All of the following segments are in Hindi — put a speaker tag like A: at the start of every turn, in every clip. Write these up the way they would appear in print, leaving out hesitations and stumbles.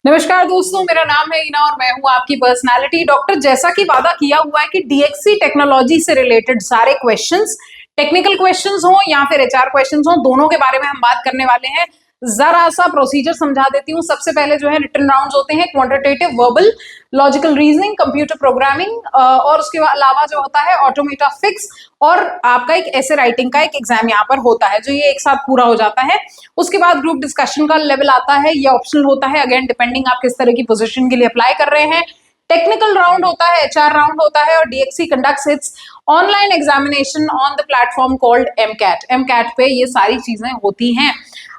A: नमस्कार दोस्तों, मेरा नाम है ईना और मैं हूं आपकी पर्सनालिटी डॉक्टर। जैसा कि वादा किया हुआ है कि डीएक्सी टेक्नोलॉजी से रिलेटेड सारे क्वेश्चंस, टेक्निकल क्वेश्चंस हो या फिर एचआर क्वेश्चंस हो, दोनों के बारे में हम बात करने वाले हैं। जरा सा प्रोसीजर समझा देती हूँ। सबसे पहले जो है रिटन राउंड्स होते हैं, quantitative, verbal, logical reasoning, computer programming और उसके अलावा जो होता है ऑटोमेटा फिक्स, और आपका एक ऐसे राइटिंग का एक एग्जाम यहाँ पर होता है जो ये एक साथ पूरा हो जाता है। उसके बाद ग्रुप डिस्कशन का लेवल आता है, ये ऑप्शनल होता है, अगेन डिपेंडिंग आप किस तरह की पोजीशन के लिए अप्लाई कर रहे हैं। टेक्निकल राउंड होता है, एचआर राउंड होता है, और DXC conducts its online examination on the platform called AMCAT. AMCAT पे ये सारी चीजें होती हैं।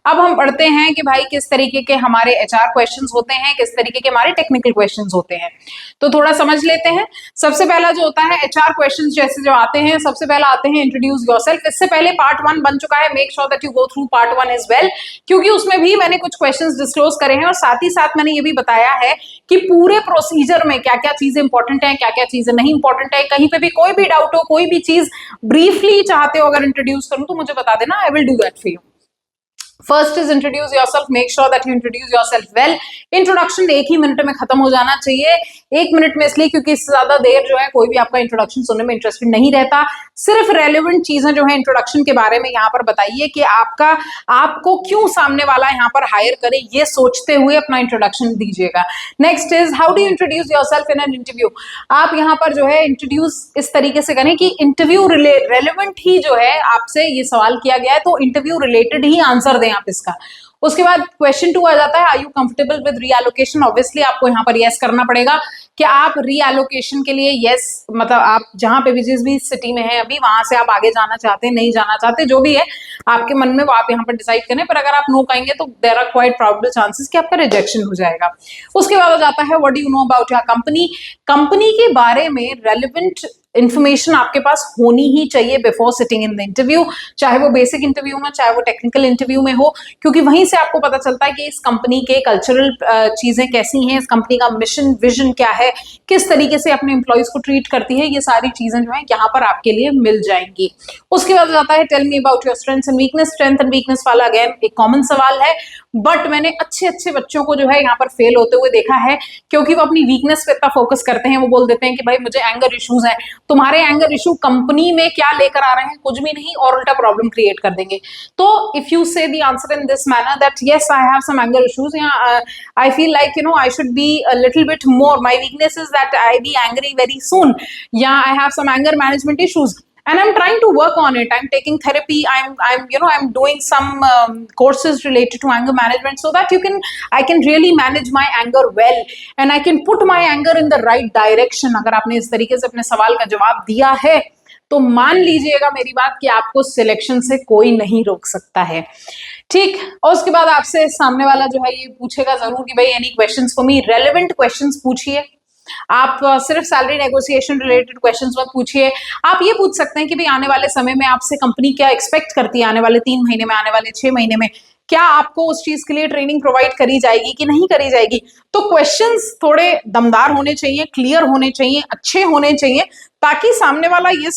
A: अब हम पढ़ते हैं कि भाई किस तरीके के हमारे एचआर क्वेश्चंस होते हैं, किस तरीके के हमारे टेक्निकल क्वेश्चंस होते हैं, तो थोड़ा समझ लेते हैं। सबसे पहला जो होता है एचआर क्वेश्चंस जैसे जो आते हैं, सबसे पहला आते हैं इंट्रोड्यूस योरसेल्फ। इससे पहले पार्ट 1 बन चुका है, make sure that you go through part 1 as well, क्योंकि उसमें भी मैंने कुछ क्वेश्चंस डिस्क्लोज करे हैं और साथ ही साथ मैंने ये भी बताया है कि पूरे प्रोसीजर में क्या क्या चीजें इंपॉर्टेंट है, क्या क्या चीजें नहीं इंपॉर्टेंट है। कहीं पे भी कोई भी डाउट हो, कोई भी चीज ब्रीफली चाहते हो अगर इंट्रोड्यूस करूं तो मुझे बता देना, I will do that for you. First is introduce yourself, make sure that you introduce yourself well. Introduction 1 he minute में खत्म हो जाना चाहिए। 1 मिनट में इसलिए क्योंकि इससे ज्यादा देर जो है कोई भी आपका इंट्रोडक्शन सुनने में इंटरेस्टेड नहीं रहता। सिर्फ रेलेवेंट चीजें जो है इंट्रोडक्शन के बारे में यहाँ पर बताइए कि आपको क्यों सामने वाला यहाँ पर हायर करे, ये सोचते हुए अपना इंट्रोडक्शन दीजिएगा। Next is how do introduce yourself in an interview. आप यहाँ पर जो है इंट्रोड्यूस इस तरीके से करें कि इंटरव्यू रेलेवेंट ही जो है आपसे ये सवाल किया गया है तो इंटरव्यू रिलेटेड ही आंसर दें आप इसका। उसके बाद क्वेश्चन 2 आ जाता है, are you comfortable with relocation. Obviously आपको यहाँ पर यस करना पड़ेगा कि आप रीएलोकेशन के लिए यस, मतलब आप जहां पे भी जिस भी सिटी में है अभी वहां से आप आगे जाना चाहते हैं, नहीं जाना चाहते, जो भी है आपके मन में वो आप यहाँ पर डिसाइड करें। पर अगर आप नो कहेंगे तो there are quite probable chances कि आपका रिजेक्शन हो जाएगा। उसके बाद आ जाता है what do you know about your company. Company के बारे में रेलेवेंट इंफॉर्मेशन आपके पास होनी ही चाहिए before sitting in the interview, चाहे वो बेसिक इंटरव्यू में, चाहे वो टेक्निकल इंटरव्यू में हो, क्योंकि वहीं से आपको पता चलता है कि इस कंपनी के कल्चरल चीजें कैसी हैं, इस कंपनी का मिशन विजन क्या है, किस तरीके से अपने एम्प्लॉइज को ट्रीट करती है। ये सारी चीजें जो है यहाँ पर आपके लिए मिल जाएंगी। उसके बाद जाता है tell me about your strengths and weakness. Strength and weakness वाला अगेन एक कॉमन सवाल है, बट मैंने अच्छे अच्छे बच्चों को जो है यहाँ पर फेल होते हुए देखा है, क्योंकि वो अपनी वीकनेस पे इतना फोकस करते हैं। वो बोल देते हैं कि भाई मुझे एंगर इश्यूज हैं। तुम्हारे एंगर इशू कंपनी में क्या लेकर आ रहे हैं, कुछ भी नहीं, और उल्टा प्रॉब्लम क्रिएट कर देंगे। तो if you say the answer in this manner that yes I have some anger issues, या I feel like I should be a little bit more, my weakness is that I be angry very soon, या I have some anger management issues and I'm trying to work on it. I'm taking therapy. I'm doing some courses related to anger management so that I can really manage my anger well and I can put my anger in the right direction. अगर आपने इस तरीके से अपने सवाल का जवाब दिया है तो मान लीजिएगा मेरी बात कि आपको सिलेक्शन से कोई नहीं रोक सकता है। ठीक, और उसके बाद आपसे सामने वाला जो है ये पूछेगा जरूर कि भाई any questions for me. Relevant questions पूछिए। आप सिर्फ सैलरी नेगोशिएशन रिलेटेड क्वेश्चंस मत पूछिए। आप ये पूछ सकते हैं कि भाई आने वाले समय में आपसे कंपनी क्या एक्सपेक्ट करती है, आने वाले 3 महीने में, आने वाले 6 महीने में क्या आपको उस चीज के लिए ट्रेनिंग प्रोवाइड करी जाएगी कि नहीं करी जाएगी। तो क्वेश्चंस थोड़े दमदार होने चाहिए, क्लियर होने चाहिए, अच्छे होने चाहिए, ताकि सामने वाला ये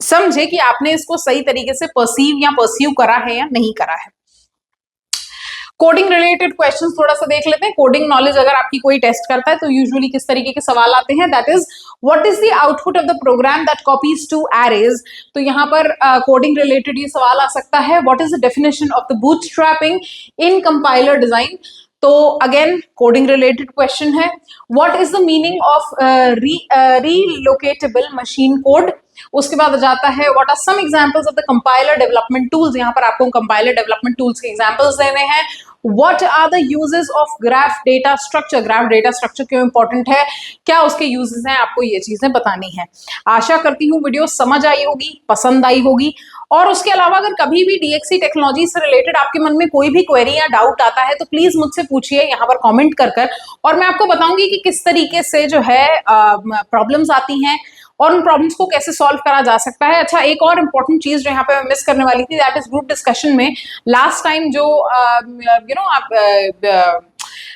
A: समझे कि आपने इसको सही तरीके से परसीव या परस्यू करा है या नहीं करा है। कोडिंग रिलेटेड क्वेश्चंस थोड़ा सा देख लेते हैं। कोडिंग नॉलेज अगर आपकी कोई टेस्ट करता है तो यूजुअली किस तरीके के सवाल आते हैं, that is what is the output of the program that copies two arrays. तो यहाँ पर कोडिंग रिलेटेड ये सवाल आ सकता है, what is the definition of the bootstrapping in compiler design. तो अगेन कोडिंग रिलेटेड क्वेश्चन है। What is the meaning of relocatable machine code. उसके बाद जाता है what are some examples of the compiler development tools. यहाँ पर आपको कंपाइलर डेवलपमेंट टूल्स के एग्जांपल्स देने हैं। What are the uses of graph data structure? Graph data structure क्यों इंपॉर्टेंट है, क्या उसके यूजेस हैं, आपको ये चीजें बतानी है। आशा करती हूँ वीडियो समझ आई होगी, पसंद आई होगी। और उसके अलावा अगर कभी भी डीएक्सी टेक्नोलॉजी से रिलेटेड आपके मन में कोई भी क्वेरी या डाउट आता है तो प्लीज मुझसे पूछिए यहाँ पर कमेंट कर और मैं आपको बताऊंगी कि किस तरीके से जो है प्रॉब्लम्स आती हैं और उन प्रॉब्लम्स को कैसे सॉल्व करा जा सकता है। अच्छा, एक और इम्पोर्टेंट चीज जो यहाँ पे मैं मिस करने वाली थी, दैट इज ग्रुप डिस्कशन में लास्ट टाइम जो आप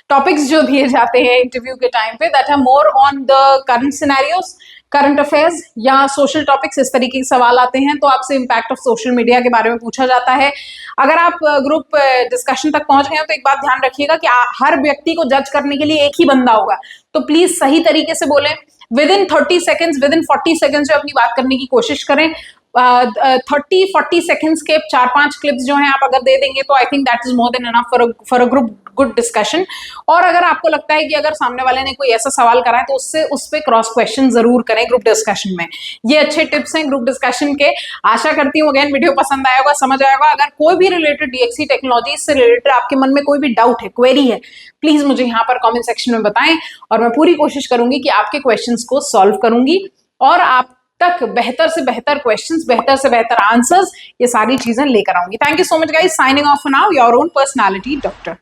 A: टॉपिक्स जो दिए जाते हैं इंटरव्यू के टाइम पे, that are more on the current scenarios, current affairs या सोशल टॉपिक्स, इस तरीके के सवाल आते हैं तो आपसे इम्पैक्ट ऑफ सोशल मीडिया के बारे में पूछा जाता है। अगर आप ग्रुप डिस्कशन तक पहुंच गए हो तो एक बात ध्यान रखिएगा कि हर व्यक्ति को जज करने के लिए एक ही बंदा होगा, तो प्लीज सही तरीके से बोलें। With in 30 seconds, with in 40 seconds जो अपनी बात करने की कोशिश करें। 30-40 सेकेंड्स के 4-5 क्लिप्स जो हैं आप अगर दे देंगे तो I think that is more than enough for a group good discussion. और अगर आपको लगता है कि अगर सामने वाले ने कोई ऐसा सवाल करा है तो उससे उस पर क्रॉस क्वेश्चन जरूर करें ग्रुप डिस्कशन में। ये अच्छे टिप्स हैं ग्रुप डिस्कशन के। आशा करती हूँ अगेन वीडियो पसंद आया होगा, समझ आएगा। अगर कोई भी रिलेटेड डीएक्सी टेक्नोलॉजी से रिलेटेड आपके मन में कोई भी डाउट है, क्वेरी है, प्लीज मुझे यहाँ पर कॉमेंट सेक्शन में बताएं और मैं पूरी कोशिश करूंगी कि आपके क्वेश्चन को सॉल्व करूंगी और आप तक बेहतर से बेहतर क्वेश्चंस, बेहतर से बेहतर आंसर्स, ये सारी चीजें लेकर आऊंगी। Thank you so much guys, signing off now, your own personality doctor.